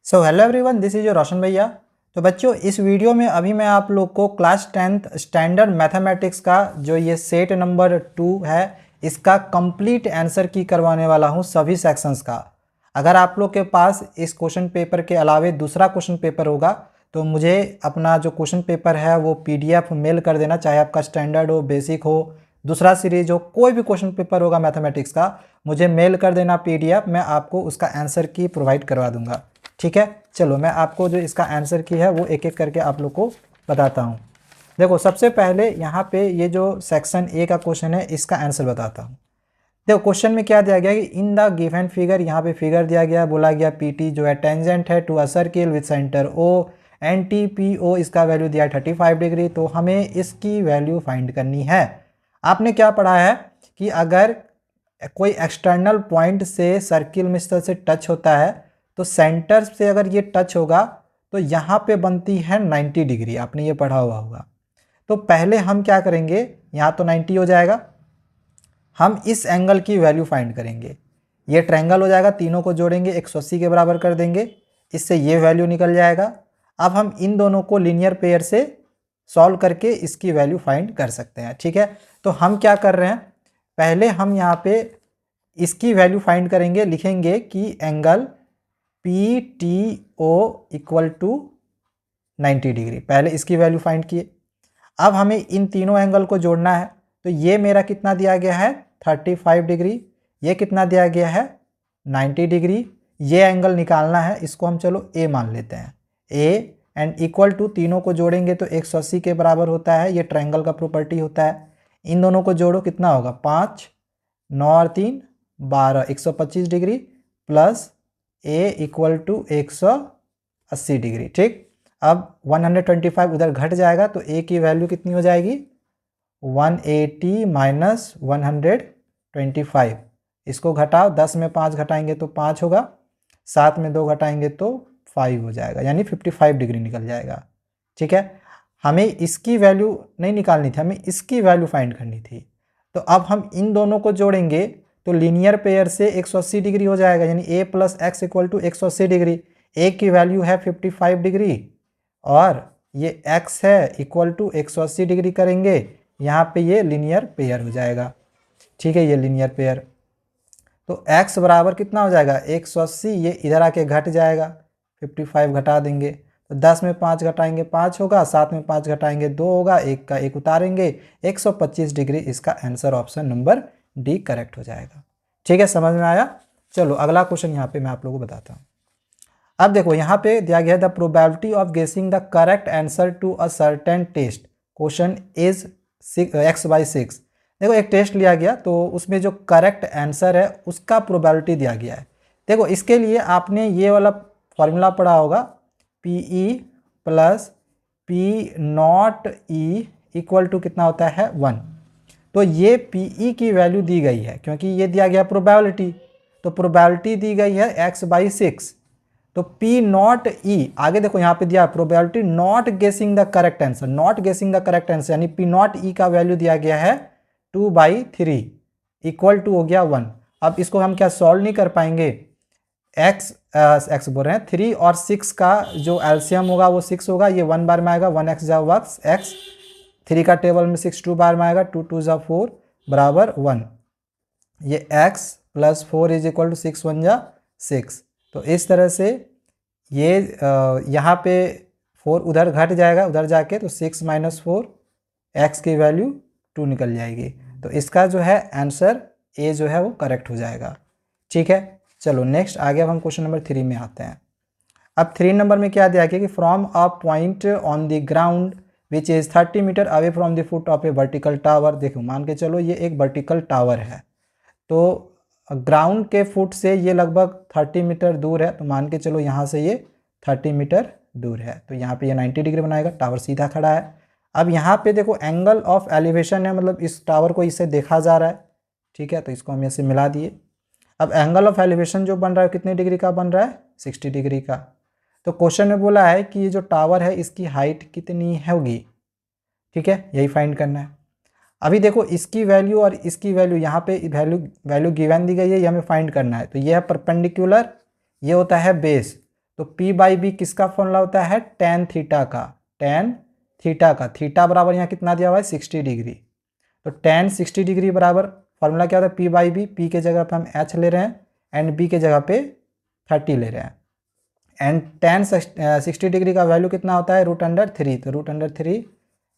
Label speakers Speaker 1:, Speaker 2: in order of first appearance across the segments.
Speaker 1: So hello everyone, this is your Roshan भैया। तो बच्चों, इस वीडियो में अभी मैं आप लोग को क्लास 10th स्टैंडर्ड मैथमेटिक्स का जो ये सेट नंबर 2 है, इसका कंप्लीट आंसर की करवाने वाला हूँ सभी सेक्शंस का। अगर आप लोग के पास इस क्वेश्चन पेपर के अलावे दूसरा क्वेश्चन पेपर होगा तो मुझे अपना जो क्वेश्चन पेपर है वो PDF मेल कर देना, चाहे आपका स्टैंडर्ड हो, बेसिक हो, दूसरा सीरीज हो, कोई भी क्वेश्चन पेपर होगा मैथमेटिक्स का, मुझे मेल कर देना PDF, मैं आपको उसका आंसर की प्रोवाइड करवा दूंगा। ठीक है, चलो मैं आपको जो इसका आंसर की है वो एक एक करके आप लोग को बताता हूँ। देखो, सबसे पहले यहाँ पे ये जो सेक्शन ए का क्वेश्चन है इसका आंसर बताता हूँ। देखो, क्वेश्चन में क्या दिया गया कि इन द गिवन फिगर, यहाँ पे फिगर दिया गया, बोला गया PT जो है टेंजेंट है to a circle with centre O and TPO, इसका वैल्यू दिया है 35 डिग्री। तो हमें इसकी वैल्यू फाइंड करनी है। आपने क्या पढ़ा है कि अगर कोई एक्सटर्नल पॉइंट से सर्किल में इस तरह से टच होता है तो सेंटर से अगर ये टच होगा तो यहाँ पे बनती है 90 डिग्री, आपने ये पढ़ा हुआ होगा। तो पहले हम क्या करेंगे, यहाँ तो 90 हो जाएगा, हम इस एंगल की वैल्यू फाइंड करेंगे। ये ट्रायंगल हो जाएगा, तीनों को जोड़ेंगे 180 के बराबर कर देंगे, इससे ये वैल्यू निकल जाएगा। अब हम इन दोनों को लीनियर पेयर से सॉल्व करके इसकी वैल्यू फाइंड कर सकते हैं। ठीक है, तो हम क्या कर रहे हैं, पहले हम यहाँ पे इसकी वैल्यू फाइंड करेंगे। लिखेंगे कि angle PTO equal to 90 degree, पहले इसकी वैल्यू फाइंड किए। अब हमें इन तीनों एंगल को जोड़ना है। तो ये मेरा कितना दिया गया है 35 डिग्री, ये कितना दिया गया है 90 डिग्री। ये एंगल निकालना है, इसको हम चलो A मान लेते हैं। A एंड इक्वल टू, तीनों को जोड़ेंगे तो 180 के बराबर होता है, ये ट्रायंगल का प्रॉपर्टी होता है। इन दोनों को जोड़ो, कितना होगा 5, 9 और 3 12, 125 degree plus A equal to 180 degree. ठीक, अब 125 उधर घट जाएगा तो A की वैल्यू कितनी हो जाएगी 180 माइनस 125। इसको घटाओ, 10 में 5 घटाएंगे तो 5 होगा, 7 में 2 घटाएंगे तो 5 हो जाएगा, यानी 55 डिग्री निकल जाएगा। ठीक है, हमें इसकी वैल्यू नहीं निकालनी थी, हमें इसकी वैल्यू फाइंड करनी थी। तो अब हम इन दोनों को जोड़ेंगे तो लीनियर पेयर से 180 डिग्री हो जाएगा, यानी A plus x equal to 180 degree. A की वैल्यू है 55 डिग्री और ये x है इक्वल टू 180 डिग्री करेंगे, यहाँ पे ये लीनियर पेयर हो जाएगा। ठीक है, ये लीनियर पेयर। तो x बराबर कितना हो जाएगा 180, ये इधर आके घट जाएगा, 55 घटा देंगे तो 10 में 5 घटाएंगे 5 होगा, 7 में 5 घटाएंगे 2 होगा, 1 का 1 उतारेंगे 125 डिग्री। इसका answer option number D correct हो जाएगा। ठीक है, समझ में आया। चलो अगला क्वेश्चन यहाँ पे मैं आप लोगों को बताता हूँ। अब देखो, यहाँ पे दिया गया the probability of guessing the correct answer to a certain test question is x/6। देखो, एक टेस्ट लिया गया तो उसमें जो करेक्ट आंसर है उसका प्रोबेबिलिटी दिया गया है। देखो, इसके लिए आपने ये वाला फॉर्मूला पढ़ा होगा, PE plus P0E equal to कितना होता है 1। तो ये PE की वैल्यू दी गई है क्योंकि ये दिया गया प्रोबेबिलिटी, तो प्रोबेबिलिटी दी गई है x/6। तो P0E, आगे देखो यहाँ पे दिया प्रोबेबिलिटी नॉट गेसिंग द करेक्ट आंसर, नॉट गेसिंग द करेक्ट आंसर, यानी P0E का वैल्यू दिया गया है 2/3 इक्वल टू हो गया 1। अब इसको हम क्या सॉल्व नहीं कर पाएंगे, x बोल रहे हैं 3 और 6 का जो एलसीएम होगा वो 6 होगा, ये 1 बार में आएगा, 1x जा वक्स x, 3 का टेबल में 6 2 बार में आएगा, 2 2 जा 4 बराबर 1, ये x plus 4 is equal to 6 1 जा 6। तो इस तरह से ये यहाँ पे 4 उधर घट जाएगा, उधर जाके तो 6 माइनस 4, x की वैल्यू 2 निकल जाएगी। तो इसका जो है आंसर A जो है वो करेक्ट हो जाएगा। ठीक है, चलो नेक्स्ट आगे अब हम क्वेश्चन नंबर 3 में आते हैं। अब 3 नंबर में क्या दिया गया कि from a point on the ground which is 30 metre away from the foot of a vertical tower. देखो, मान के चलो ये एक वर्टिकल टावर है, तो ग्राउंड के फुट से ये लगभग 30 मीटर दूर है, तो मान के चलो यहाँ से ये 30 मीटर दूर है। तो यहाँ पे ये 90 डिग्री बनाएगा, टावर सीधा खड़ा है। अब यहाँ पे देखो एंगल ऑफ एलिवेशन है, मतलब इस टावर को इससे देखा जा रहा है। ठीक है, तो इसको हम ऐसे मिला दिए। अब एंगल ऑफ एलिवेशन जो बन रहा है कितने डिग्री का बन रहा है 60 डिग्री का। तो क्वेश्चन में बोला है कि ये जो टावर है इसकी हाइट कितनी होगी। ठीक है, यही फाइंड करना है। अभी देखो, इसकी वैल्यू और इसकी वैल्यू, यहाँ पे वैल्यू गिवन दी गई है, ये हमें फाइंड करना है। तो ये है परपेंडिकुलर, ये होता है बेस। तो P बाई बी किसका फॉर्मूला होता है, टेन थीटा का, टेन थीटा का, थीटा बराबर यहाँ कितना दिया हुआ है 60 डिग्री, तो टेन 60 डिग्री बराबर फॉर्मूला क्या होता है P बाई बी, पी के जगह पे हम H ले रहे हैं एंड B के जगह पे 30 ले रहे हैं, एंड टेन 60 डिग्री का वैल्यू कितना होता है √3, तो √3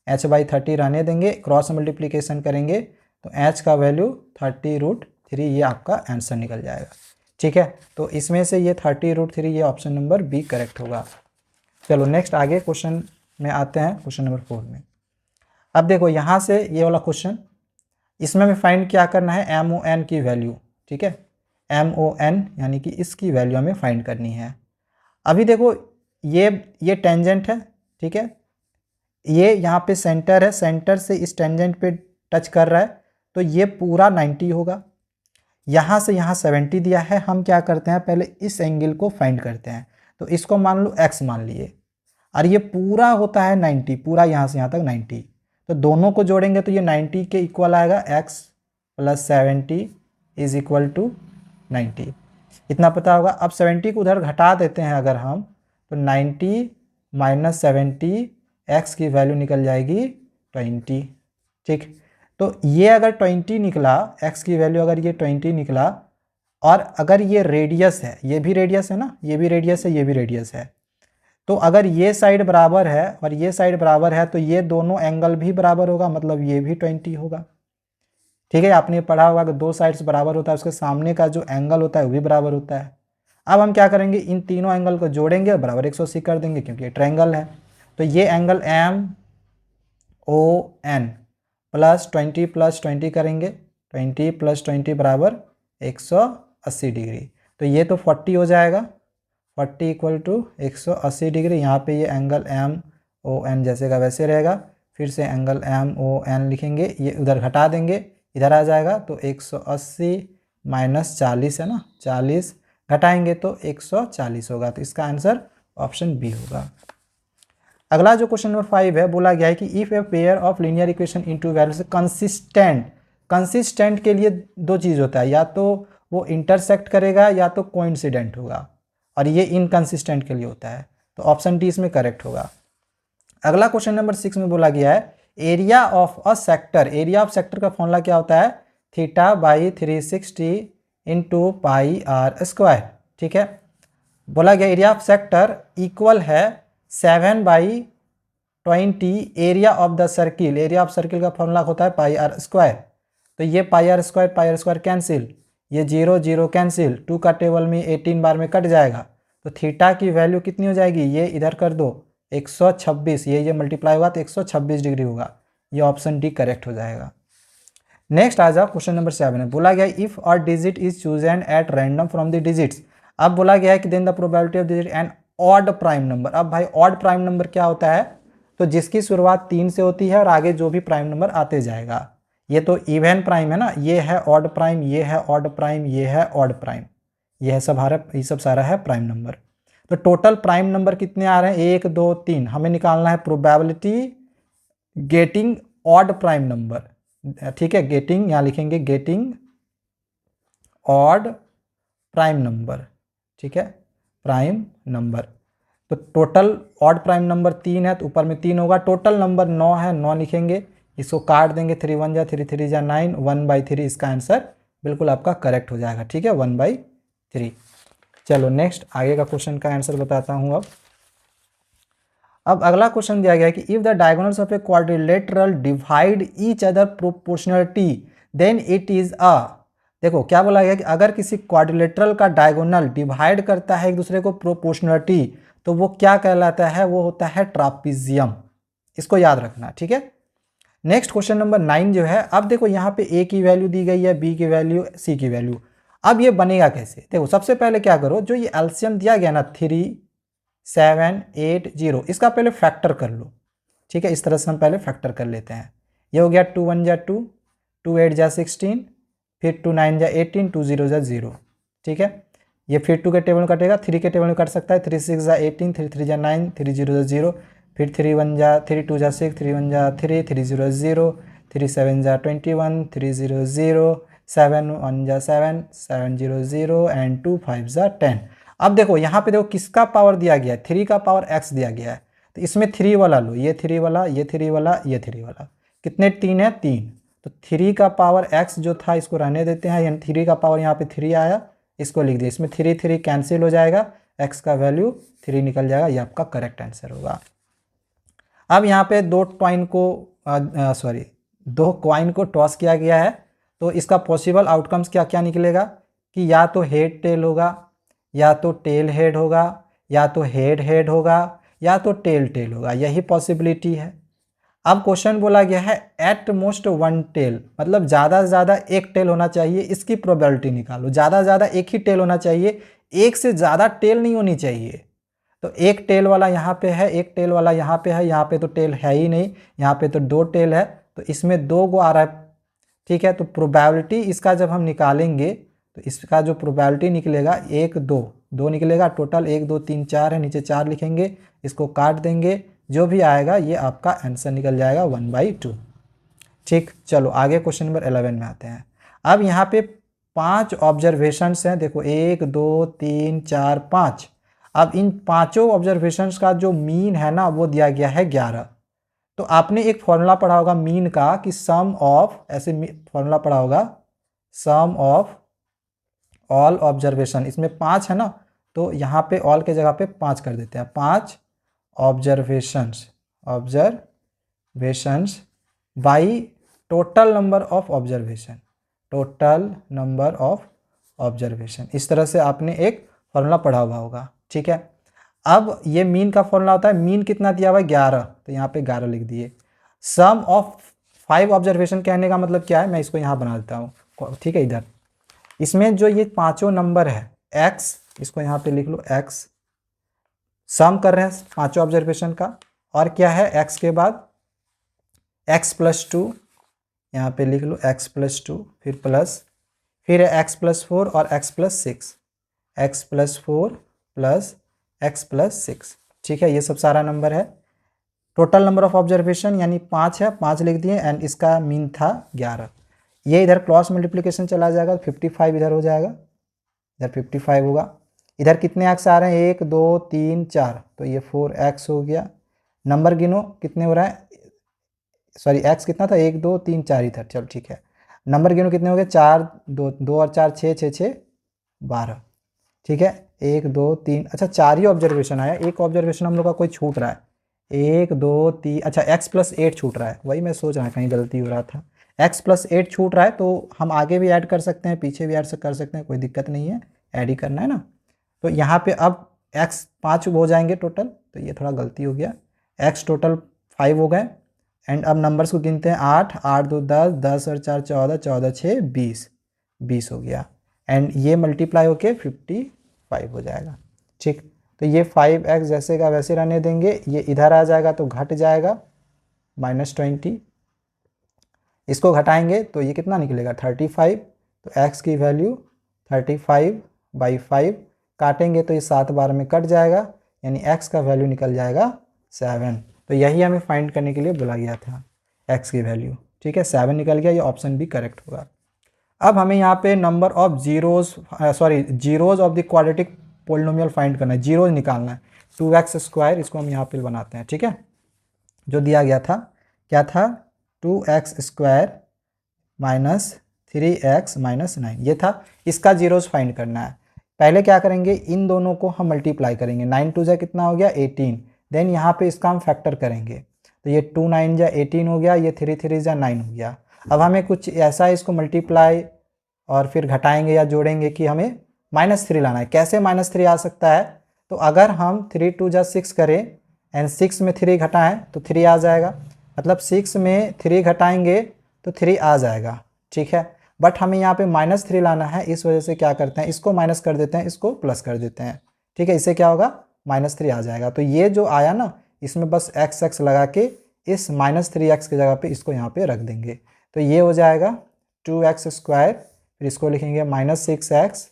Speaker 1: H बाई 30 रहने देंगे, क्रॉस मल्टीप्लीकेशन करेंगे तो H का वैल्यू 30√3, ये आपका आंसर निकल जाएगा। ठीक है, तो इसमें से ये 30√3, ये ऑप्शन नंबर बी करेक्ट होगा। चलो नेक्स्ट आगे क्वेश्चन में आते हैं, क्वेश्चन नंबर 4 में। अब देखो यहाँ से ये वाला क्वेश्चन, इसमें हमें फाइंड क्या करना है, MON की वैल्यू। ठीक है, MON यानी कि इसकी वैल्यू हमें फाइंड करनी है। अभी देखो ये टेंजेंट है, ठीक है, ये यहाँ पे सेंटर है, सेंटर से इस टेंजेंट पे टच कर रहा है, तो ये पूरा 90 होगा। यहाँ से यहाँ 70 दिया है, हम क्या करते हैं पहले इस एंगल को फाइंड करते हैं, तो इसको मान लो x मान लिए, और ये पूरा होता है 90, पूरा यहाँ से यहाँ तक 90, तो दोनों को जोड़ेंगे तो ये 90 के इक्वल आएगा, x + 70 = 90, इतना पता होगा। अब 70 को उधर घटा देते हैं अगर हम, तो 90 - 70, x की वैल्यू निकल जाएगी 20। ठीक, तो ये अगर 20 निकला, x की वैल्यू अगर ये 20 निकला, और अगर ये रेडियस है, ये भी रेडियस है ना, ये भी रेडियस है, ये भी रेडियस है, तो अगर ये साइड बराबर है और ये साइड बराबर है, तो ये दोनों एंगल भी बराबर होगा, मतलब ये भी 20 होगा। ठीक है, आपने पढ़ा होगा कि दो साइड्स बराबर होता है, उसके सामने का जो एंगल होता है वो भी बराबर होता है। अब हम क्या करेंगे, इन तीनों एंगल को जोड़ेंगे और बराबर 180 कर देंगे, क्योंकि ये ट्रायंगल है। तो ये एंगल MON +20 + 20 करेंगे, 20 + 20 बराबर 180 डिग्री, तो ये तो 40 हो जाएगा, 40 = 180 डिग्री। यहाँ पे ये एंगल MON जैसे का वैसे रहेगा, फिर से एंगल MON लिखेंगे, ये उधर घटा देंगे, इधर आ जाएगा, तो 180 - 40 है ना, 40 घटाएंगे तो 140 होगा, तो इसका आंसर ऑप्शन बी होगा। अगला जो क्वेश्चन नंबर 5 है, बोला गया है कि if a pair of linear equation into values consistent, consistent के लिए दो चीज़ होता है, या तो वो इंटरसेक्ट करेगा या तो कोइंसिडेंट होगा, और ये इनकंसिस्टेंट के लिए होता है, तो ऑप्शन डी इसमें करेक्ट होगा। अगला क्वेश्चन नंबर 6 में बोला गया है area of a sector, area of sector का फॉर्मूला क्या होता है, θ/360 × πr²। ठीक है, बोला गया एरिया ऑफ सेक्टर इक्वल है 7/20 area of the circle, area of circle का फॉर्मूला होता है πr², तो ये πr² कैंसिल, ये 0 0 कैंसिल, 2 का टेबल में 18 बार में कट जाएगा, तो थीटा की वैल्यू कितनी हो जाएगी, ये इधर कर दो 126, ये मल्टीप्लाई होगा तो 126 डिग्री होगा, ये ऑप्शन डी करेक्ट हो जाएगा। नेक्स्ट आ जाओ क्वेश्चन नंबर 7 में, बोला गया if a digit is chosen at random from the digits. अब बोला गया है कि then the probability of digit and odd prime number. अब भाई ऑड प्राइम नंबर क्या होता है, तो जिसकी शुरुआत 3 से होती है और आगे जो भी प्राइम नंबर आते जाएगा। ये तो इवन प्राइम है ना, ये है ऑड प्राइम, ये है ऑड प्राइम, ये है ऑड प्राइम, ये है ये सब सारा है प्राइम नंबर। तो टोटल प्राइम नंबर कितने आ रहे हैं, 1 2 3, हमें निकालना है probability getting odd prime number. ठीक है, गेटिंग, यहाँ लिखेंगे गेटिंग ऑड प्राइम नंबर। ठीक है, प्राइम नंबर, तो टोटल ऑड प्राइम नंबर 3 है, तो ऊपर में 3 होगा, टोटल नंबर 9 है, 9 लिखेंगे, इसको काट देंगे, 3 1 जा 3 3 जा 9, 1/3 इसका आंसर बिल्कुल आपका करेक्ट हो जाएगा। ठीक है, 1/3। चलो नेक्स्ट आगे का क्वेश्चन का आंसर बताता हूँ। अब अगला क्वेश्चन दिया गया है कि if the diagonals of a quadrilateral divide each other proportionality then it is a, देखो क्या बोला गया कि अगर किसी क्वाड्रिलेटरल का डायगोनल डिवाइड करता है एक दूसरे को प्रोपोर्शनलिटी, तो वो क्या कहलाता है, वो होता है ट्रापीजियम, इसको याद रखना। ठीक है, नेक्स्ट क्वेश्चन नंबर 9 जो है, अब देखो यहाँ पे ए की वैल्यू दी गई है, बी की वैल्यू, सी की वैल्यू, अब ये बनेगा कैसे, देखो सबसे पहले क्या करो, जो ये एलसीएम दिया गया ना 3 7 8 0, इसका पहले फैक्टर कर लो। ठीक है, इस तरह से हम पहले फैक्टर कर लेते हैं। ये हो गया 2 1 जा 2, 2 8 जा 16, फिर 2 9 जा 18, 2 0 जा 0। ठीक है, ये फिर 2 के टेबल में कटेगा, 3 के टेबल में कट सकता है, 3 6 जा 18, 3 3 जा 9, 3 0 जा 0, फिर 3 1 जा 3 2 जा 6, 3 1 जा 3, 3 0 0, 3 7 जा 21, 3 0 0, 7 1 जा 7, 7 0 0 एंड 2 5 जा 10। अब देखो यहाँ पे देखो किसका पावर दिया गया है, 3 का पावर x दिया गया है, तो इसमें 3 वाला लो, ये 3 वाला, ये 3 वाला, ये 3 वाला, कितने 3 है 3, तो 3 का पावर x जो था इसको रहने देते हैं, यानी 3 का पावर यहाँ पे 3 आया, इसको लिख दिया, इसमें 3 3 कैंसिल हो जाएगा, x का वैल्यू 3 निकल जाएगा, ये आपका करेक्ट आंसर होगा। अब यहाँ पे दो कॉइन को टॉस किया गया है, तो इसका पॉसिबल आउटकम्स क्या क्या निकलेगा कि या तो हेड टेल होगा, या तो टेल हेड होगा, या तो हेड हेड होगा, या तो टेल टेल होगा, यही पॉसिबिलिटी है। अब क्वेश्चन बोला गया है एट मोस्ट 1 टेल, मतलब ज़्यादा से ज़्यादा एक टेल होना चाहिए, इसकी प्रोबेबिलिटी निकालो। ज़्यादा से ज़्यादा एक ही टेल होना चाहिए, एक से ज़्यादा टेल नहीं होनी चाहिए। तो एक टेल वाला यहाँ पे है, एक टेल वाला यहाँ पे है, यहाँ पे तो टेल है ही नहीं, यहाँ पे तो 2 टेल है, तो इसमें 2 गो आ रहा है, ठीक है। तो प्रोबेबिलिटी इसका जब हम निकालेंगे तो इसका जो प्रोबेबिलिटी निकलेगा 1 2 निकलेगा, टोटल 1 2 3 4 है, नीचे 4 लिखेंगे, इसको काट देंगे, जो भी आएगा ये आपका आंसर निकल जाएगा 1/2। ठीक, चलो आगे क्वेश्चन नंबर 11 में आते हैं। अब यहाँ पे 5 ऑब्जर्वेशंस हैं, देखो 1 2 3 4 5। अब इन पांचों ऑब्जर्वेशंस का जो मीन है ना वो दिया गया है 11। तो आपने एक फॉर्मूला पढ़ा होगा मीन का कि सम ऑफ, ऐसे फॉर्मूला पढ़ा होगा, सम ऑफ ऑल ऑब्जर्वेशन, इसमें 5 है ना, तो यहाँ पे ऑल के जगह पे 5 कर देते हैं, 5 observations by total number of observation, total number of observation, इस तरह से आपने एक फॉर्मूला पढ़ा हुआ होगा, ठीक है। अब ये मीन का फॉर्मूला होता है, मीन कितना दिया हुआ है 11, तो यहाँ पे 11 लिख दिए। सम ऑफ 5 ऑब्जर्वेशन कहने का मतलब क्या है, मैं इसको यहाँ बना देता हूँ, ठीक है। इधर इसमें जो ये पांचों नंबर है x, इसको यहाँ पे लिख लो x, सम कर रहे हैं पांचों ऑब्जर्वेशन का, और क्या है x के बाद x+2, यहाँ पे लिख लो x+2, फिर प्लस, फिर है x+4 और x+6, x+4 प्लस x+6, ठीक है। ये सब सारा नंबर है, टोटल नंबर ऑफ ऑब्जर्वेशन यानी 5 है, 5 लिख दिए, एंड इसका मीन था 11। ये इधर क्रॉस मल्टीप्लिकेशन चला जाएगा, 55 इधर हो जाएगा, इधर 55 होगा, इधर कितने एक्स आ रहे हैं 1 2 3 4, तो ये 4x हो गया। नंबर गिनो कितने हो रहा है, सॉरी x कितना था 1 2 3 4 ही था, चलो ठीक है। नंबर गिनो कितने हो गए 4 2 और 4 6 6 6 12, ठीक है। 1 2 3, अच्छा 4 ही ऑब्जर्वेशन आया, एक ऑब्जर्वेशन हम लोग का कोई छूट रहा है, 1 2 3, अच्छा x+8 छूट रहा है, वही मैं सोच रहा कहीं गलती हो रहा था, x+8 छूट रहा है, तो हम आगे भी ऐड कर सकते हैं, पीछे भी ऐड कर सकते हैं, कोई दिक्कत नहीं है, ऐड ही करना है ना। तो यहाँ पे अब x 5 हो जाएंगे टोटल, तो ये थोड़ा गलती हो गया, x टोटल 5 हो गए, एंड अब नंबर्स को गिनते हैं 8 8 2 10 10 और 4 14 14 6 20 हो गया, एंड ये मल्टीप्लाई होके 55 हो जाएगा, ठीक। तो ये 5x जैसे का वैसे रहने देंगे, ये इधर आ जाएगा तो घट जाएगा -20, इसको घटाएंगे तो ये कितना निकलेगा 35, तो x की वैल्यू 35/5, काटेंगे तो ये 7 बार में कट जाएगा, यानी x का वैल्यू निकल जाएगा 7। तो यही हमें फाइंड करने के लिए बोला गया था, x की वैल्यू, ठीक है, 7 निकल गया, ये ऑप्शन भी करेक्ट होगा। अब हमें यहाँ पे number of zeros of the quadratic polynomial find करना है, जीरोज निकालना है, 2x², इसको हम यहाँ पे बनाते हैं, ठीक है। जो दिया गया था क्या था 2x² माइनस 3x माइनस 9, ये था, इसका जीरोज फाइंड करना है। पहले क्या करेंगे, इन दोनों को हम मल्टीप्लाई करेंगे, 9 2 जा कितना हो गया 18, देन यहाँ पे इसका हम फैक्टर करेंगे, तो ये 2 9 जा 18 हो गया, ये 3 3 जा 9 हो गया। अब हमें कुछ ऐसा इसको मल्टीप्लाई और फिर घटाएंगे या जोड़ेंगे कि हमें -3 लाना है। कैसे -3 आ सकता है, तो अगर हम 3 2 जा 6 करें एंड 6 में 3 घटाएं तो 3 आ जाएगा, मतलब 6 में 3 घटाएंगे तो 3 आ जाएगा, ठीक है। बट हमें यहाँ पे -3 लाना है, इस वजह से क्या करते हैं, इसको माइनस कर देते हैं, इसको प्लस कर देते हैं, ठीक है। इससे क्या होगा -3 आ जाएगा। तो ये जो आया ना, इसमें बस x लगा के इस -3x की जगह पे इसको यहाँ पे रख देंगे, तो ये हो जाएगा 2x², फिर इसको लिखेंगे -6x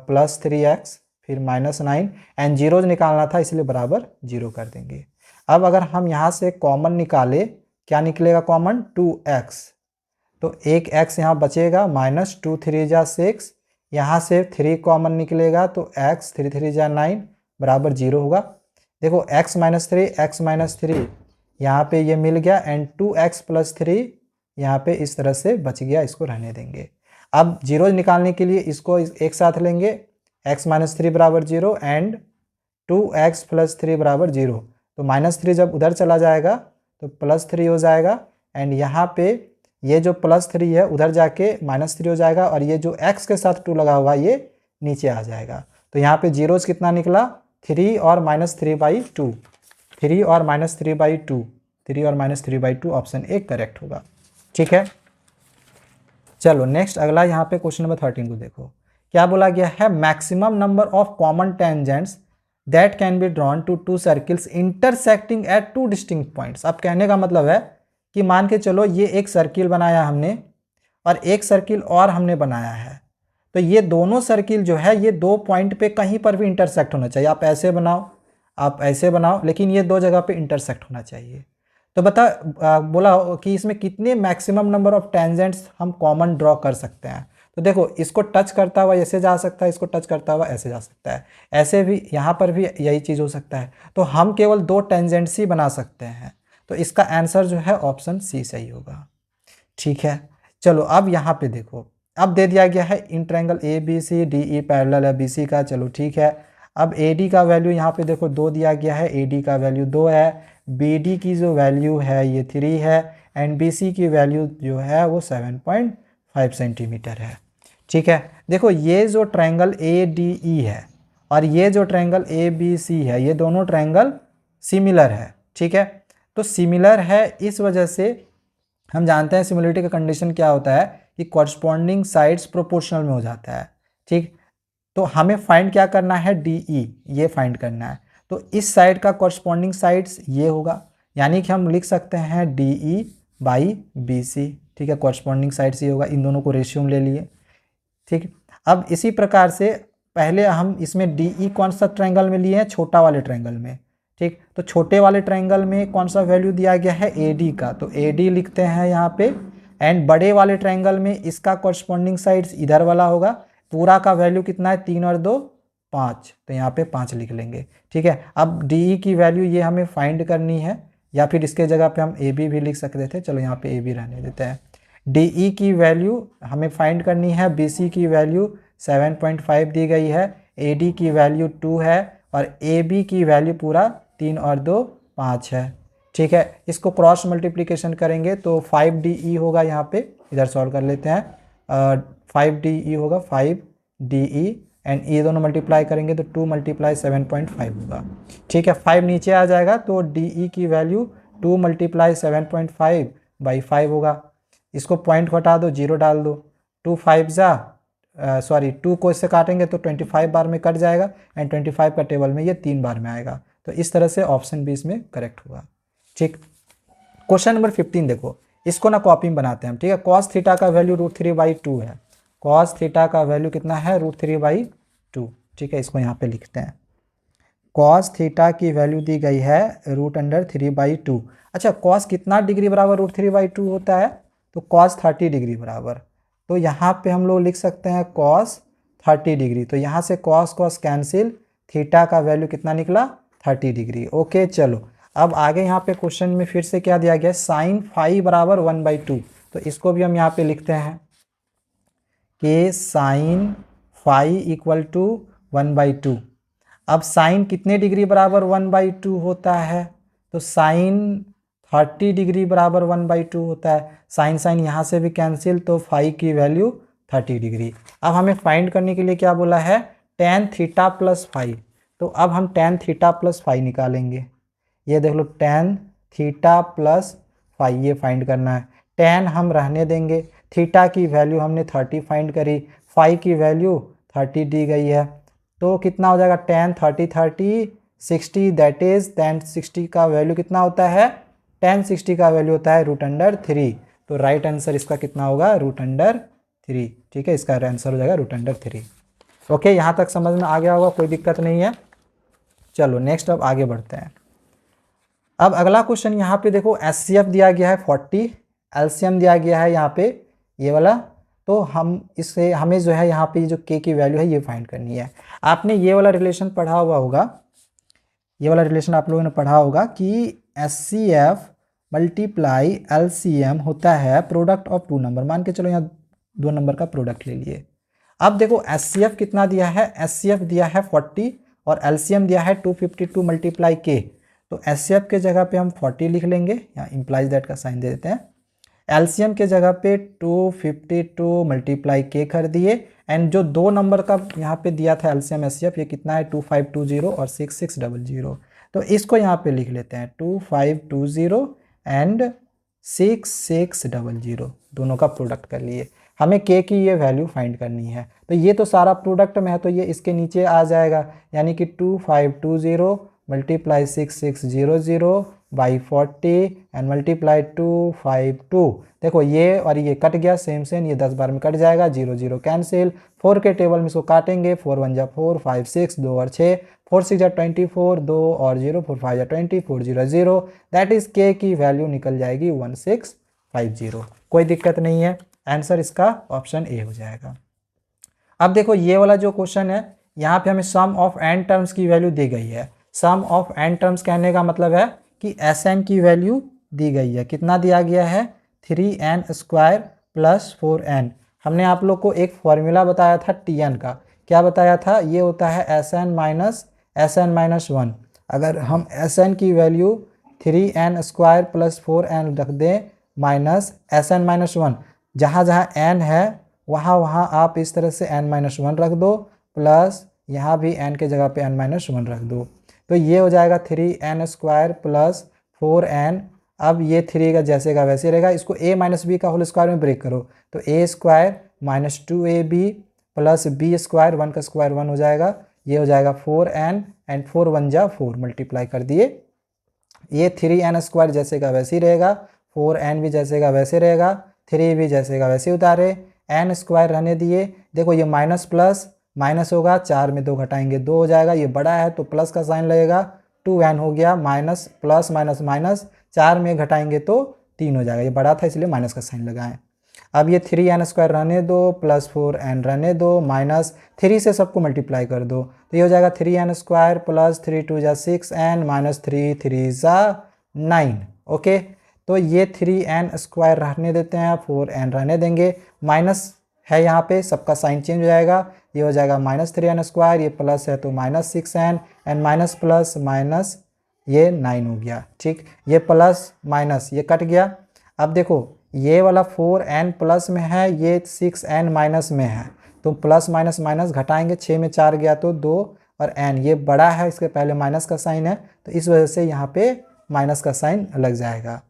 Speaker 1: प्लस 3x, फिर -9, एंड जीरोज निकालना था इसलिए बराबर 0 कर देंगे। अब अगर हम यहाँ से कॉमन निकाले, क्या निकलेगा कॉमन 2x, तो एक x यहाँ बचेगा, -2 3 जा 6, यहाँ से 3 कॉमन निकलेगा तो x 3 3 जा 9 बराबर 0 होगा। देखो x माइनस थ्री यहाँ पे ये मिल गया एंड 2x प्लस 3 यहाँ पे इस तरह से बच गया, इसको रहने देंगे। अब जीरो निकालने के लिए इसको एक साथ लेंगे, x माइनस थ्री बराबर 0 एंड 2x प्लस 3 बराबर 0। तो -3 जब उधर चला जाएगा तो +3 हो जाएगा एंड यहाँ पे ये जो +3 है उधर जाके -3 हो जाएगा और ये जो x के साथ 2 लगा हुआ ये नीचे आ जाएगा। तो यहाँ पे जीरोस कितना निकला 3 और -3/2, 3 और -3/2, 3 और -3/2 ऑप्शन ए करेक्ट होगा। ठीक है, चलो नेक्स्ट अगला यहाँ पे क्वेश्चन नंबर 13 को देखो क्या बोला गया है। Maximum number of common tangents that can be drawn to two circles intersecting at two distinct points. अब कहने का मतलब है कि मान के चलो ये एक सर्किल बनाया हमने और एक सर्किल और हमने बनाया है, तो ये दोनों सर्किल जो है ये 2 पॉइंट पे कहीं पर भी इंटरसेक्ट होना चाहिए। आप ऐसे बनाओ, आप ऐसे बनाओ, लेकिन ये 2 जगह पे इंटरसेक्ट होना चाहिए। तो बता बोला कि इसमें कितने मैक्सिमम नंबर ऑफ टेंजेंट्स हम कॉमन ड्रॉ कर सकते हैं। तो देखो इसको टच करता हुआ ऐसे जा सकता है, इसको टच करता हुआ ऐसे जा सकता है, ऐसे भी यहाँ पर भी यही चीज़ हो सकता है। तो हम केवल 2 टेंजेंट्स ही बना सकते हैं, तो इसका आंसर जो है ऑप्शन सी सही होगा। ठीक है, चलो अब यहाँ पे देखो, अब दे दिया गया है in triangle A B C D E parallel है बी सी का। चलो ठीक है, अब ए डी का वैल्यू यहाँ पे देखो 2 दिया गया है, ए डी का वैल्यू 2 है, बी डी की जो वैल्यू है ये 3 है एंड बी सी की वैल्यू जो है वो 7.5 सेंटीमीटर है। ठीक है, देखो ये जो ट्रायंगल ए डी ई है और ये जो ट्रायंगल ए बी सी है ये दोनों ट्रायंगल सिमिलर है। ठीक है, तो सिमिलर है इस वजह से हम जानते हैं सिमिलरिटी का कंडीशन क्या होता है कि कॉरस्पॉन्डिंग साइड्स प्रोपोर्शनल में हो जाता है। ठीक, तो हमें फाइंड क्या करना है, डी ई ये फाइंड करना है। तो इस साइड का कॉरस्पॉन्डिंग साइड्स ये होगा, यानी कि हम लिख सकते हैं D E by B C. ठीक है, कॉरस्पॉन्डिंग साइड्स ये होगा, इन दोनों को रेशियो में ले लिए। ठीक, अब इसी प्रकार से पहले हम इसमें डी ई कौन सा ट्रायंगल में लिए हैं, छोटा वाले ट्रायंगल में। ठीक, तो छोटे वाले ट्रायंगल में कौन सा वैल्यू दिया गया है, ए डी का, तो ए डी लिखते हैं यहाँ पे एंड बड़े वाले ट्रायंगल में इसका कॉरस्पॉन्डिंग साइड्स इधर वाला होगा। पूरा का वैल्यू कितना है, 3 और 2 5, तो यहाँ पे 5 लिख लेंगे। ठीक है, अब डी ई की वैल्यू ये हमें फाइंड करनी है, या फिर इसके जगह पे हम ए बी भी लिख सकते थे। चलो यहाँ पे ए बी रहने देते हैं। डी ई की वैल्यू हमें फाइंड करनी है, बी सी की वैल्यू 7.5 दी गई है, ए डी की वैल्यू 2 है और ए बी की वैल्यू पूरा 3 और 2 5 है। ठीक है, इसको क्रॉस मल्टीप्लिकेशन करेंगे तो 5 डी ई होगा, यहाँ पे इधर सॉल्व कर लेते हैं। 5 डी ई होगा, 5 डी ई एंड ये दोनों मल्टीप्लाई करेंगे तो 2 × 7.5 होगा। ठीक है, 5 नीचे आ जाएगा तो डी ई की वैल्यू 2 × 7.5/5 होगा। इसको पॉइंट हटा दो, 0 डाल दो, 2 को इससे काटेंगे तो 25 बार में कट जाएगा एंड 25 का टेबल में ये 3 बार में आएगा। तो इस तरह से ऑप्शन बी इसमें करेक्ट होगा। ठीक, क्वेश्चन नंबर 15 देखो, इसको ना कॉपी में बनाते हैं हम। ठीक है, कॉस थीटा का वैल्यू √3/2 है, कॉस थीटा का वैल्यू कितना है, √3/2। ठीक है, इसको यहाँ पे लिखते हैं, कॉस थीटा की वैल्यू दी गई है √3/2। अच्छा, कॉस कितना डिग्री बराबर √3/2 होता है, तो कॉस 30 डिग्री बराबर। तो यहाँ पे हम लोग लिख सकते हैं कॉस 30 डिग्री। तो यहाँ से कॉस कॉस कैंसिल, थीटा का वैल्यू कितना निकला, 30 डिग्री। ओके, चलो अब आगे यहाँ पे क्वेश्चन में फिर से क्या दिया गया है, साइन फाई बराबर 1/2। तो इसको भी हम यहाँ पे लिखते हैं कि साइन फाई इक्वल टू 1/2। अब साइन कितने डिग्री बराबर 1/2 होता है, तो साइन 30 डिग्री बराबर 1/2 होता है। साइन साइन यहाँ से भी कैंसिल, तो फाई की वैल्यू 30 डिग्री। अब हमें फाइंड करने के लिए क्या बोला है, tan थीटा प्लस फाई। तो अब हम tan थीटा प्लस फाई निकालेंगे। ये देख लो, tan थीटा प्लस फाई ये फाइंड करना है। tan हम रहने देंगे, थीटा की वैल्यू हमने 30 फाइंड करी, फाई की वैल्यू 30 दी गई है। तो कितना हो जाएगा, tan 30 30 60, दैट इज tan 60 का वैल्यू कितना होता है, tan 60 का वैल्यू होता है √3। तो राइट आंसर इसका कितना होगा, √3। ठीक है, इसका आंसर हो जाएगा √3। ओके, यहाँ तक समझ में आ गया होगा, कोई दिक्कत नहीं है। चलो नेक्स्ट अब आगे बढ़ते हैं। अब अगला क्वेश्चन यहाँ पे देखो, एचसीएफ दिया गया है 40, एलसीएम दिया गया है यहाँ पे ये वाला तो हम इससे हमें जो है यहाँ पे जो के की वैल्यू है ये फाइंड करनी है। आपने ये वाला रिलेशन पढ़ा हुआ होगा, ये वाला रिलेशन आप लोगों ने पढ़ा होगा कि HCF मल्टीप्लाई LCM होता है प्रोडक्ट ऑफ टू नंबर। मान के चलो यहाँ दो नंबर का प्रोडक्ट ले लिए। अब देखो HCF कितना दिया है, HCF दिया है 40 और LCM दिया है 252 मल्टीप्लाई के। तो HCF के जगह पे हम 40 लिख लेंगे, यहाँ इम्प्लाइज दैट का साइन दे देते हैं। LCM के जगह पे 252 मल्टीप्लाई के कर दिए, एंड जो दो नंबर का यहाँ पे दिया था LCM HCF ये कितना है 2520 और 6600। तो इसको यहाँ पे लिख लेते हैं 2520 एंड 6600, दोनों का प्रोडक्ट कर लिए। हमें के की ये वैल्यू फाइंड करनी है, तो ये तो सारा प्रोडक्ट में है तो ये इसके नीचे आ जाएगा, यानी कि 2520 मल्टीप्लाई 6600 बाई 40 एंड मल्टीप्लाई 252। देखो ये और ये कट गया, सेम सेम, ये 10 बार में कट जाएगा, 0 0 कैंसिल। 4 के टेबल में इसको काटेंगे, 4 1 जा 4, 5 6, 2 और 6, 4 6 जा 24, 2 और 0, 4 5 जा 20, 4 0 0। दैट इज के की वैल्यू निकल जाएगी 1650। कोई दिक्कत नहीं है, आंसर इसका ऑप्शन ए हो जाएगा। अब देखो ये वाला जो क्वेश्चन है, यहाँ पे हमें सम ऑफ एन टर्म्स की वैल्यू दी गई है। सम ऑफ एन टर्म्स कहने का मतलब है कि Sn की वैल्यू दी गई है। कितना दिया गया है, 3n² प्लस 4n। हमने आप लोग को एक फॉर्मूला बताया था Tn का, क्या बताया था, ये होता है Sn माइनस 1। अगर हम Sn की वैल्यू 3n² प्लस 4n रख दें माइनस Sn माइनस 1, जहाँ जहाँ n है वहाँ वहाँ आप इस तरह से n माइनस 1 रख दो, प्लस यहाँ भी n के जगह पे n माइनस 1 रख दो, तो ये हो जाएगा 3n² प्लस 4n। अब ये 3 का जैसे का वैसे रहेगा, इसको a माइनस बी का होल स्क्वायर में ब्रेक करो तो a² minus 2ab plus b², 1 का स्क्वायर 1 हो जाएगा, ये हो जाएगा 4n एंड 4 1 जा 4 मल्टीप्लाई कर दिए। ये 3n² जैसे का वैसे ही रहेगा, 4n भी जैसे का वैसे रहेगा, 3 भी जैसे का वैसे उतारे, n² रहने दिए। देखो ये माइनस प्लस माइनस होगा, 4 में 2 घटाएंगे 2 हो जाएगा, ये बड़ा है तो प्लस का साइन लगेगा, 2n हो गया, माइनस प्लस माइनस माइनस, 4 में घटाएंगे तो 3 हो जाएगा, ये बड़ा था इसलिए माइनस का साइन लगाएं। अब ये 3n² रहने दो, प्लस 4n रहने दो, माइनस 3 से सबको मल्टीप्लाई कर दो, तो ये हो जाएगा 3n² प्लस 3 2 जा 6n माइनस 3 3 जा 9। ओके, तो ये 3n² रहने देते हैं, 4n रहने देंगे, माइनस है यहाँ पे, सबका साइन चेंज हो जाएगा, ये हो जाएगा माइनस 3n², ये प्लस है तो minus 6n and minus plus minus ये 9 हो गया। ठीक, ये प्लस माइनस ये कट गया। अब देखो ये वाला 4n प्लस में है, ये 6n माइनस में है, तो प्लस माइनस माइनस घटाएंगे, 6 में 4 गया तो 2 और n ये बड़ा है, इसके पहले माइनस का साइन है तो इस वजह से यहाँ पे माइनस का साइन लग जाएगा।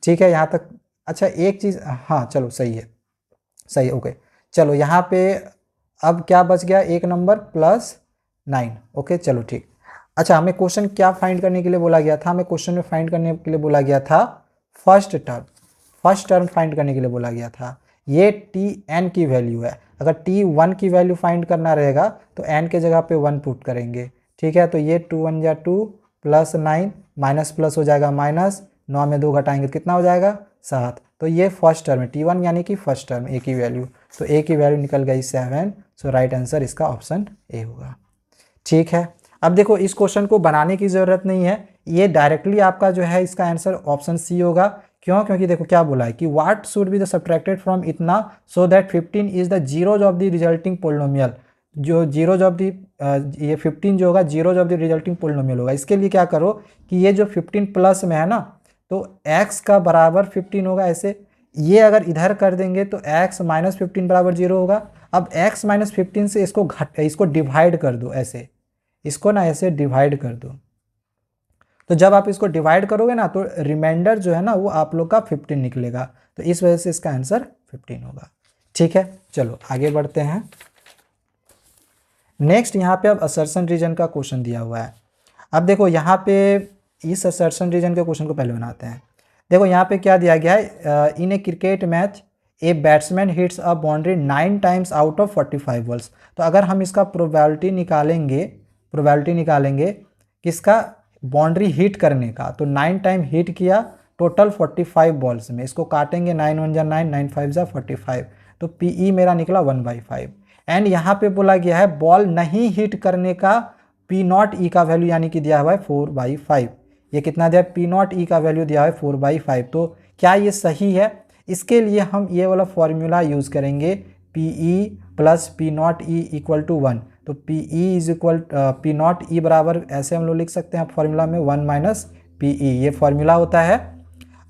Speaker 1: ठीक है, यहाँ तक अच्छा एक चीज़, हाँ चलो सही है, सही, ओके। चलो यहाँ पे अब क्या बच गया, एक नंबर प्लस 9। ओके चलो ठीक। अच्छा, हमें क्वेश्चन क्या फाइंड करने के लिए बोला गया था, हमें क्वेश्चन में फाइंड करने के लिए बोला गया था फर्स्ट टर्म फाइंड करने के लिए बोला गया था। ये Tn की वैल्यू है, अगर T1 की वैल्यू फाइंड करना रहेगा तो n के जगह पे 1 पुट करेंगे। ठीक है, तो ये 2 1 जा 2 प्लस 9 माइनस प्लस हो जाएगा माइनस, 9 में 2 घटाएंगे कितना हो जाएगा 7। तो ये फर्स्ट टर्म है, T1 यानी कि फर्स्ट टर्म ए की वैल्यू, तो ए की वैल्यू निकल गई 7। सो राइट आंसर इसका ऑप्शन ए होगा। ठीक है, अब देखो इस क्वेश्चन को बनाने की ज़रूरत नहीं है, ये डायरेक्टली आपका जो है इसका आंसर ऑप्शन सी होगा। क्यों, क्योंकि देखो क्या बोला है कि what should be the subtracted from इतना so that 15 is the zeros of the resulting polynomial. जो जीरोज ऑफ द ये 15 जो होगा zeros of the resulting polynomial होगा। इसके लिए क्या करो कि ये जो 15 प्लस में है ना, तो x का बराबर 15 होगा, ऐसे ये अगर इधर कर देंगे तो x माइनस 15 बराबर 0 होगा। अब x माइनस 15 से इसको डिवाइड कर दो, ऐसे इसको ना ऐसे डिवाइड कर दो, तो जब आप इसको डिवाइड करोगे ना तो रिमाइंडर जो है ना वो आप लोग का 15 निकलेगा, तो इस वजह से इसका आंसर 15 होगा। ठीक है, चलो आगे बढ़ते हैं। नेक्स्ट यहाँ पे अब असर्शन रीजन का क्वेश्चन दिया हुआ है। अब देखो यहाँ पे इस असर्शन रीजन के क्वेश्चन को पहले बनाते हैं। देखो यहाँ पे क्या दिया गया है, in a cricket match a batsman hits a boundary 9 times out of 45 balls. तो अगर हम इसका प्रोबेबिलिटी निकालेंगे किसका, बाउंड्री हिट करने का, तो 9 टाइम हिट किया टोटल 45 बॉल्स में, इसको काटेंगे 9 1 जा 9, 9 5 जा 45, तो PE मेरा निकला 1/5। एंड यहाँ पे बोला गया है बॉल नहीं हिट करने का P0E का वैल्यू यानी कि दिया हुआ है 4/5। ये कितना दिया है? P0E का वैल्यू दिया है 4/5। तो क्या ये सही है? इसके लिए हम ये वाला फॉर्मूला यूज़ करेंगे, PE plus P0E equal to 1। तो PE इज इक्वल P0E बराबर ऐसे हम लोग लिख सकते हैं फॉर्मूला में 1 माइनस PE, ये फॉर्मूला होता है।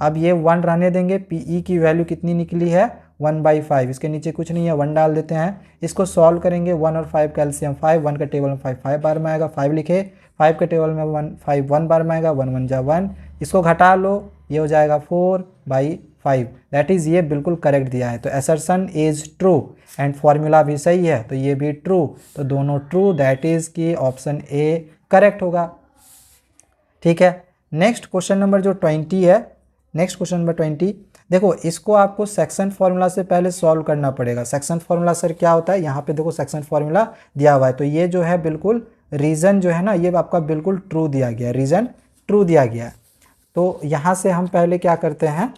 Speaker 1: अब ये 1 रहने देंगे, PE की वैल्यू कितनी निकली है? 1/5। इसके नीचे कुछ नहीं है, 1 डाल देते हैं। इसको सॉल्व करेंगे, 1 और 5 कैल्शियम 5, 1 के टेबल में 5 5 बार में आएगा, 5 लिखे, 5 के टेबल में 1 5 1 बार में आएगा, 1 1 जा 1, इसको घटा लो, ये हो जाएगा 4/5। दैट इज़ ये बिल्कुल करेक्ट दिया है। तो assertion is true and formula भी सही है, तो ये भी ट्रू, तो दोनों ट्रू, दैट इज़ कि ऑप्शन ए करेक्ट होगा। ठीक है, नेक्स्ट क्वेश्चन नंबर जो 20 है, नेक्स्ट क्वेश्चन नंबर 20, देखो इसको आपको सेक्शन फार्मूला से पहले सॉल्व करना पड़ेगा। सेक्शन फार्मूला सर क्या होता है? यहाँ पे देखो सेक्शन फार्मूला दिया हुआ है, तो ये जो है बिल्कुल रीज़न जो है ना, ये आपका बिल्कुल ट्रू दिया गया, रीज़न ट्रू दिया गया। तो यहाँ से हम पहले क्या करते हैं,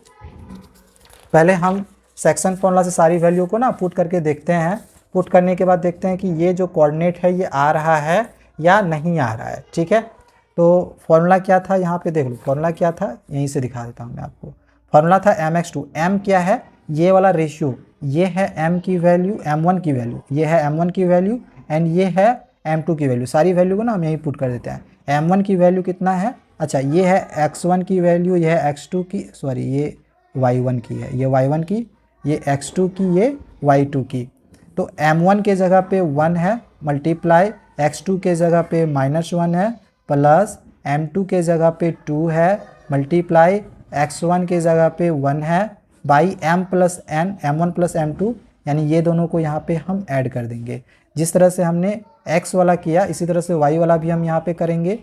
Speaker 1: पहले हम सेक्शन फार्मूला से सारी वैल्यू को ना पुट करके देखते हैं। पुट करने के बाद देखते हैं कि ये जो कोऑर्डिनेट है ये आ रहा है या नहीं आ रहा है। ठीक है, तो फॉर्मूला क्या था यहाँ पे देख लो, फॉर्मूला क्या था, यहीं से दिखा देता हूँ मैं आपको। फॉर्मूला था mx2। m क्या है? ये वाला रेशियो, ये है m की वैल्यू, m1 की वैल्यू, ये है m1 की वैल्यू एंड ये है m2 की वैल्यू। सारी वैल्यू को ना हम यहीं पुट कर देते हैं। m1 की वैल्यू कितना है? अच्छा, ये है x1 की वैल्यू, ये है x2 की, सॉरी ये y1 की है, ये y1 की, ये x2 की, ये y2 की। तो m1 के जगह पे 1 है, मल्टीप्लाई x2 के जगह पे -1 है, प्लस m2 के जगह पे 2 है, मल्टीप्लाई x1 के जगह पे 1 है, by m plus n, m1 plus m2, यानी ये दोनों को यहाँ पे हम ऐड कर देंगे। जिस तरह से हमने x वाला किया इसी तरह से y वाला भी हम यहाँ पे करेंगे।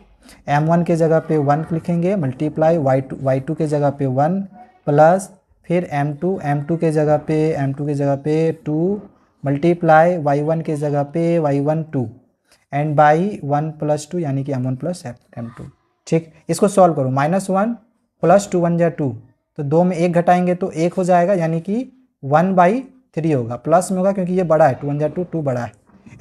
Speaker 1: m1 के जगह पे 1 लिखेंगे, मल्टीप्लाई y2 के जगह पे 1, प्लस फिर m2 के जगह पे 2, मल्टीप्लाई y1 के जगह पे y1 2 एंड बाई 1 प्लस 2 यानी कि m1 प्लस m2। ठीक, इसको सॉल्व करो, -1 प्लस 2 1 जा 2, तो 2 में 1 घटाएंगे तो 1 हो जाएगा, यानी कि 1/3 होगा, प्लस में होगा क्योंकि ये बड़ा है, 2 1 जा 2, 2 बड़ा है।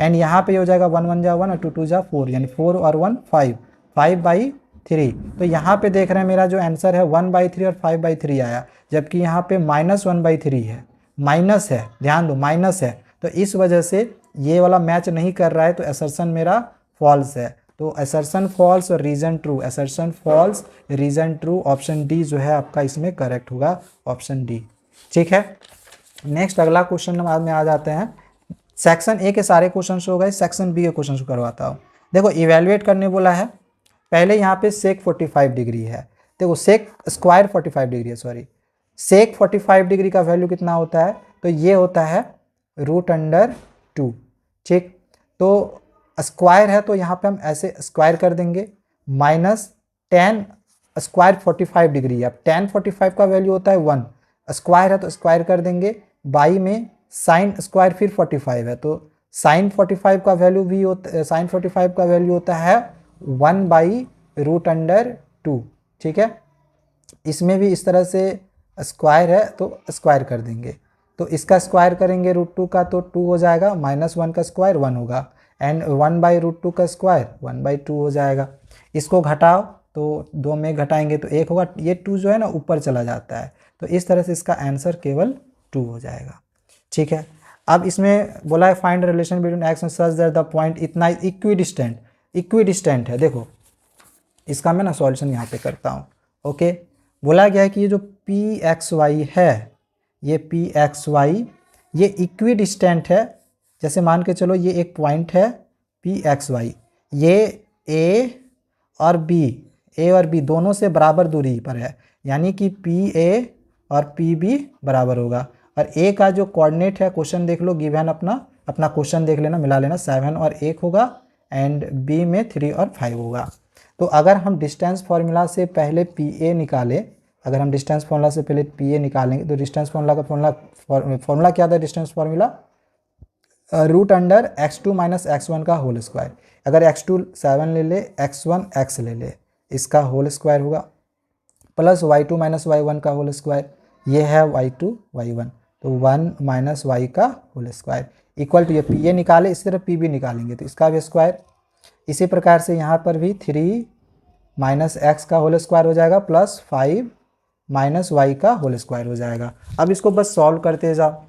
Speaker 1: एंड यहाँ पे हो जाएगा 1 1 जा 1 और 2 2 जा 4, यानी 4 और 1 5, 5/3। तो यहाँ पे देख रहे हैं मेरा जो आंसर है 1/3 और 5/3 आया, जबकि यहाँ पे -1/3 है, माइनस है, ध्यान दो माइनस है, तो इस वजह से ये वाला मैच नहीं कर रहा है, तो असर्शन मेरा फॉल्स है। तो असर्शन फॉल्स और reason true, assertion false reason true, option D जो है आपका इसमें करेक्ट होगा, ऑप्शन डी। ठीक है, नेक्स्ट अगला क्वेश्चन में आ जाते हैं। सेक्शन ए के सारे क्वेश्चन हो गए, सेक्शन बी के क्वेश्चन करवाता हूँ। देखो इवेल्युएट करने बोला है, पहले यहाँ पे सेक 45 डिग्री है, देखो सेक स्क्वायर 45 डिग्री है, सॉरी सेक 45 डिग्री का वैल्यू कितना होता है? तो ये होता है √2। ठीक, तो स्क्वायर है तो यहाँ पे हम ऐसे स्क्वायर कर देंगे, -tan स्क्वायर 45 डिग्री है। अब tan 45 का वैल्यू होता है 1, स्क्वायर है तो स्क्वायर कर देंगे, बाई में साइन स्क्वायर फिर 45 है, तो साइन 45 का वैल्यू भी होता, साइन 45 का वैल्यू होता है 1/√2। ठीक है, इसमें भी इस तरह से स्क्वायर है तो स्क्वायर कर देंगे, तो इसका स्क्वायर करेंगे √2 का तो 2 हो जाएगा, -1 का स्क्वायर 1 होगा, एंड 1/√2 का स्क्वायर 1/2 हो जाएगा। इसको घटाओ तो 2 में घटाएंगे तो 1 होगा, ये 2 जो है ना ऊपर चला जाता है, तो इस तरह से इसका आंसर केवल 2 हो जाएगा। ठीक है, अब इसमें बोला है find relation between x and such that the point इतना इक्विडिस्टेंट है। देखो इसका मैं ना सॉल्यूशन यहाँ पे करता हूँ। ओके, बोला गया है कि ये जो PXY है, ये PXY ये इक्विडिस्टेंट है। जैसे मान के चलो ये एक पॉइंट है PXY, ये A और B दोनों से बराबर दूरी पर है, यानी कि PA और PB बराबर होगा। और A का जो कोऑर्डिनेट है, क्वेश्चन देख लो गिवन, अपना क्वेश्चन देख लेना, मिला लेना, 7 और 1 होगा, एंड B में 3 और 5 होगा। तो अगर हम डिस्टेंस फार्मूला से पहले PA निकालें, अगर हम डिस्टेंस फार्मूला से पहले PA निकालेंगे तो डिस्टेंस फार्मूला का फॉर्मूला क्या था? डिस्टेंस फार्मूला √x2 - x1 का होल स्क्वायर। अगर x2 7 ले ले, x1 x ले ले, इसका होल स्क्वायर होगा, प्लस y2 - y1 का होल स्क्वायर, ये है y2 y1, तो 1 माइनस वाई का होल स्क्वायर इक्वल टू, ये निकाले, इसी तरह पी भी निकालेंगे तो इसका भी स्क्वायर। इसी प्रकार से यहाँ पर भी 3 माइनस एक्स का होल स्क्वायर हो जाएगा प्लस 5 माइनस वाई का होल स्क्वायर हो जाएगा। अब इसको बस सॉल्व करते जाओ,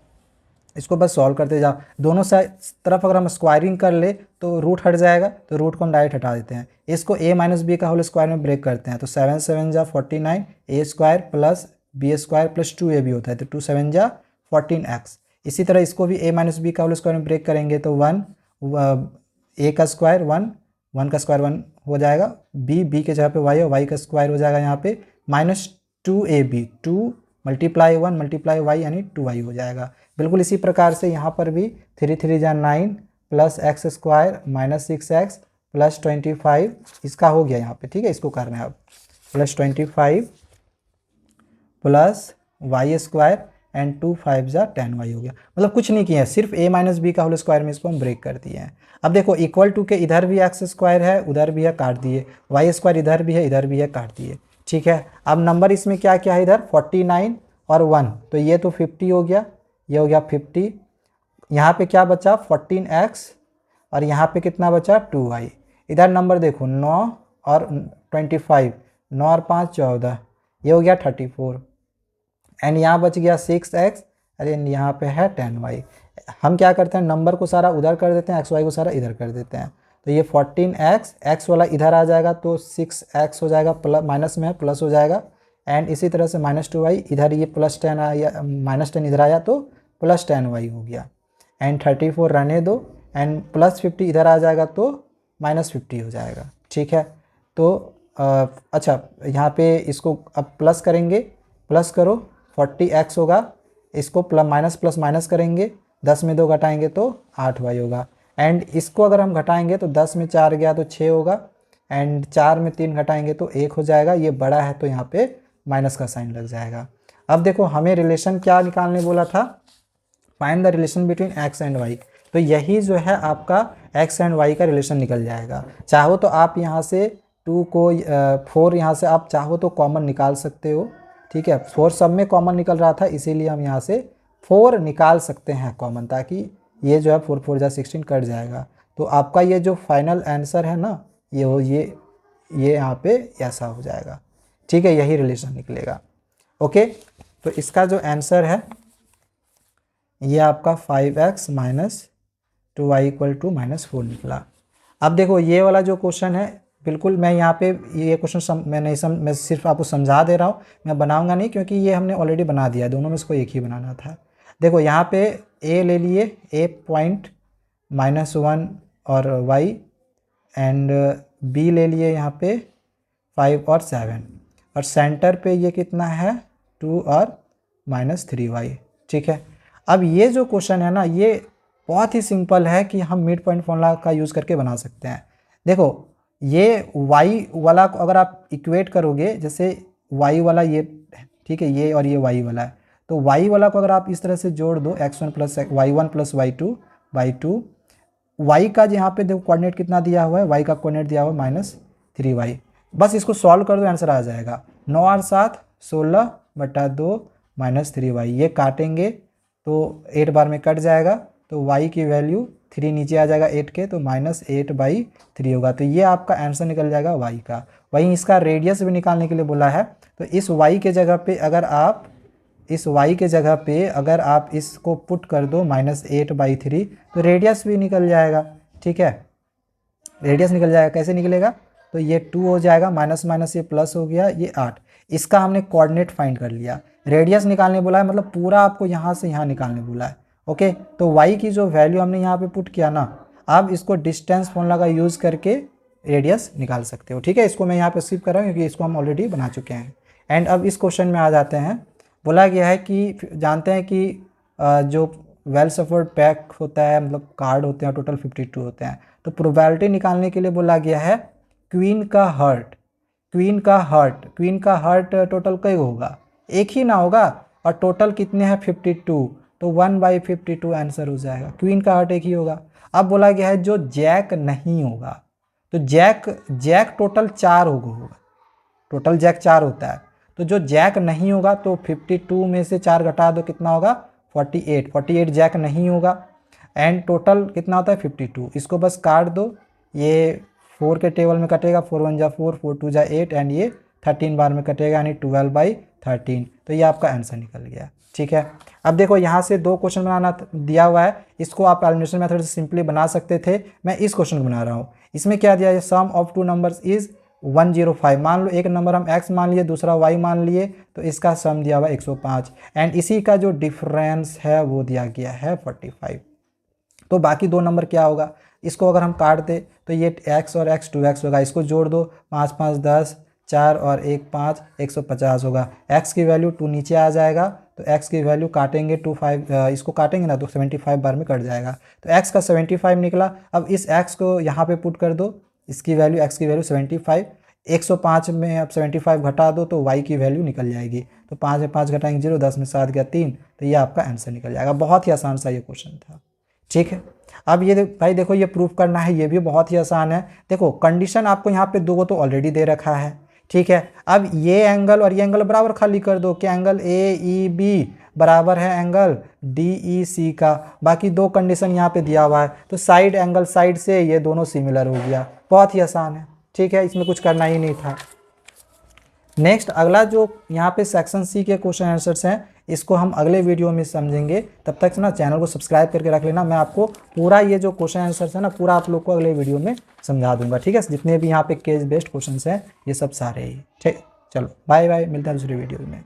Speaker 1: इसको बस सॉल्व करते जाओ। दोनों साइड तरफ अगर हम स्क्वायरिंग कर ले तो रूट हट जाएगा, तो रूट को हम डायरेक्ट हटा देते हैं। इसको a माइनस बी का होल स्क्वायर में ब्रेक करते हैं तो 7 7 जा 49 a square plus B square plus 2a भी होता है तो 2 7 जा 14x। इसी तरह इसको भी a माइनस बी का होल स्क्वायर में ब्रेक करेंगे तो 1 a का स्क्वायर 1, 1 का स्क्वायर 1 हो जाएगा, b के जगह पे y है, y का स्क्वायर हो जाएगा यहाँ पे minus 2ab, 2 multiply 1 multiply y यानी 2y हो जाएगा। बिल्कुल इसी प्रकार से यहाँ पर भी 3 3 जा 9 plus x square minus 6x plus 25 इसका हो गया यहाँ पे, ठीक है। इसको करना है अब plus 25 plus Y square and 2 5 जा 10y हो गया। मतलब कुछ नहीं किया है, सिर्फ a माइनस बी का होल स्क्वायर में इसको हम ब्रेक कर दिए हैं। अब देखो इक्वल टू के इधर भी एक्स स्क्वायर है उधर भी है काट दिए, वाई स्क्वायर इधर भी है इधर भी है काट दिए, ठीक है। अब नंबर इसमें क्या क्या है, इधर 49 और 1 तो ये तो 50 हो गया, ये हो गया 50। यहाँ पे क्या बचा 14x और यहाँ पे कितना बचा 2y। इधर नंबर देखो 9 और 25, 9 और 5 14, ये हो गया 34 एंड यहाँ बच गया 6x, अरे यहाँ पे है 10y। हम क्या करते हैं नंबर को सारा उधर कर देते हैं, xy को सारा इधर कर देते हैं तो ये 14x, x वाला इधर आ जाएगा तो 6x हो जाएगा, प्लस माइनस में है प्लस हो जाएगा एंड इसी तरह से माइनस 2y इधर, ये प्लस 10 आया माइनस 10 इधर आया तो प्लस 10y हो गया एंड 34 रहने दो एंड प्लस 50 इधर आ जाएगा तो माइनस 50 हो जाएगा, ठीक है। तो अच्छा यहाँ पे इसको अब प्लस करेंगे, प्लस करो 40x होगा, इसको प्लस माइनस करेंगे, 10 में 2 घटाएंगे तो 8y होगा एंड इसको अगर हम घटाएंगे तो 10 में 4 गया तो 6 होगा एंड 4 में 3 घटाएंगे तो 1 हो जाएगा। ये बड़ा है तो यहाँ पे माइनस का साइन लग जाएगा। अब देखो हमें रिलेशन क्या निकालने बोला था, find the relation between x and y। तो यही जो है आपका x एंड y का रिलेशन निकल जाएगा। चाहो तो आप यहाँ से 2 को 4 यहाँ से आप चाहो तो कॉमन निकाल सकते हो, ठीक है। 4 सब में कॉमन निकल रहा था इसीलिए हम यहाँ से 4 निकाल सकते हैं कॉमन, ताकि ये जो है 4 4 जा 16 कट जाएगा। तो आपका ये जो फाइनल आंसर है ना ये यहाँ पे ऐसा हो जाएगा, ठीक है। यही रिलेशन निकलेगा, ओके। तो इसका जो आंसर है ये आपका 5x minus 2y equal to -4 निकला। अब देखो ये वाला जो क्वेश्चन है बिल्कुल मैं यहाँ पे ये क्वेश्चन मैं सिर्फ आपको समझा दे रहा हूँ, मैं बनाऊंगा नहीं क्योंकि ये हमने ऑलरेडी बना दिया, दोनों में इसको एक ही बनाना था। देखो यहाँ पे a ले लिए, a पॉइंट -1 और y एंड b ले लिए यहाँ पे 5 और 7 और सेंटर पे ये कितना है 2 और -3y, ठीक है। अब ये जो क्वेश्चन है ना ये बहुत ही सिंपल है कि हम मिड पॉइंट फॉर्मूला का यूज़ करके बना सकते हैं। देखो ये y वाला को अगर आप इक्वेट करोगे, जैसे y वाला ये, ठीक है, ये और ये y वाला है, तो y वाला को अगर आप इस तरह से जोड़ दो x1 plus y1 plus y2 y का यहाँ पे देखो कोऑर्डिनेट कितना दिया हुआ है, y का कोऑर्डिनेट दिया हुआ है -3y। बस इसको सॉल्व कर दो आंसर आ जाएगा। 9 और 7 16 बटा 2 -3y, ये काटेंगे तो 8 बार में कट जाएगा तो y की वैल्यू 3 नीचे आ जाएगा 8 के तो -8/3 होगा। तो ये आपका आंसर निकल जाएगा y का। वहीं इसका रेडियस भी निकालने के लिए बोला है तो इस y के जगह पे अगर आप इसको पुट कर दो -8/3 तो रेडियस भी निकल जाएगा, ठीक है। रेडियस निकल जाएगा, कैसे निकलेगा, तो ये 2 हो जाएगा, माइनस माइनस ये प्लस हो गया, ये 8। इसका हमने कोऑर्डिनेट फाइंड कर लिया। रेडियस निकालने बोला है मतलब पूरा आपको यहाँ से यहाँ निकालने बोला है, ओके। तो y की जो वैल्यू हमने यहाँ पे पुट किया ना, आप इसको डिस्टेंस फॉर्मूला का यूज़ करके रेडियस निकाल सकते हो, ठीक है। इसको मैं यहाँ पे स्किप कर रहा हूँ क्योंकि इसको हम ऑलरेडी बना चुके हैं। एंड अब इस क्वेश्चन में आ जाते हैं। बोला गया है कि जानते हैं कि जो वेल सफर्ड पैक होता है, मतलब कार्ड होते हैं, टोटल 52 होते हैं। तो प्रोबेबिलिटी निकालने के लिए बोला गया है क्वीन का हर्ट टोटल कई होगा, एक ही ना होगा, और टोटल कितने हैं 52, तो 1/52 आंसर हो जाएगा। क्वीन का हर्ट एक ही होगा। अब बोला गया है जो जैक नहीं होगा, तो जैक टोटल 4 होगा, टोटल जैक 4 होता है, तो जो जैक नहीं होगा तो 52 में से 4 घटा दो कितना होगा 48, 48 जैक नहीं होगा। एंड टोटल कितना होता है 52, इसको बस काट दो, ये 4 के टेबल में कटेगा, 4 1 जा 4, 4 2 जा 8 एंड ये 13 बार में कटेगा यानी 12/13। तो ये आपका आंसर निकल गया। ठीक है, अब देखो यहाँ से 2 क्वेश्चन बनाना दिया हुआ है, इसको आप एलिमिनेशन मेथड से सिंपली बना सकते थे, मैं इस क्वेश्चन को बना रहा हूँ। इसमें क्या दिया है, सम ऑफ 2 नंबर्स इज 105। मान लो एक नंबर हम x मान लिए, दूसरा y मान लिए, तो इसका सम दिया हुआ है 105 एंड इसी का जो डिफरेंस है वो दिया गया है 45। तो बाकी 2 नंबर क्या होगा, इसको अगर हम काट दे तो ये x और x 2x होगा, इसको जोड़ दो, 5 5 10, 4 और 1 5, 150 होगा। x की वैल्यू 2 नीचे आ जाएगा, तो x की वैल्यू काटेंगे 2 5, इसको काटेंगे ना तो 75 बार में कट जाएगा, तो x का 75 निकला। अब इस x को यहाँ पे पुट कर दो, इसकी वैल्यू x की वैल्यू 75, 105 में अब 75 घटा दो तो y की वैल्यू निकल जाएगी। तो 5 में 5 घटाएंगे 0, 10 में 7 गया 3, तो ये आपका आंसर निकल जाएगा। बहुत ही आसान सा ये क्वेश्चन था। ठीक है, अब ये भाई देखो ये प्रूफ करना है, ये भी बहुत ही आसान है। देखो कंडीशन आपको यहाँ पे 2 तो ऑलरेडी दे रखा है। ठीक है, अब ये एंगल और ये एंगल बराबर खाली कर दो कि एंगल AEB बराबर है एंगल DEC का। बाकी 2 कंडीशन यहाँ पे दिया हुआ है, तो साइड एंगल साइड से ये दोनों सिमिलर हो गया। बहुत ही आसान है। ठीक है, इसमें कुछ करना ही नहीं था। नेक्स्ट अगला जो यहाँ पे सेक्शन C के क्वेश्चन आंसर्स हैं, इसको हम अगले वीडियो में समझेंगे। तब तक ना चैनल को सब्सक्राइब करके रख लेना, मैं आपको पूरा ये जो क्वेश्चन आंसर्स है ना पूरा आप लोग को अगले वीडियो में समझा दूंगा। ठीक है, जितने भी यहाँ पे केस बेस्ड क्वेश्चन हैं ये सब सारे ही। ठीक, चलो बाय बाय, मिलते हैं दूसरी वीडियो में।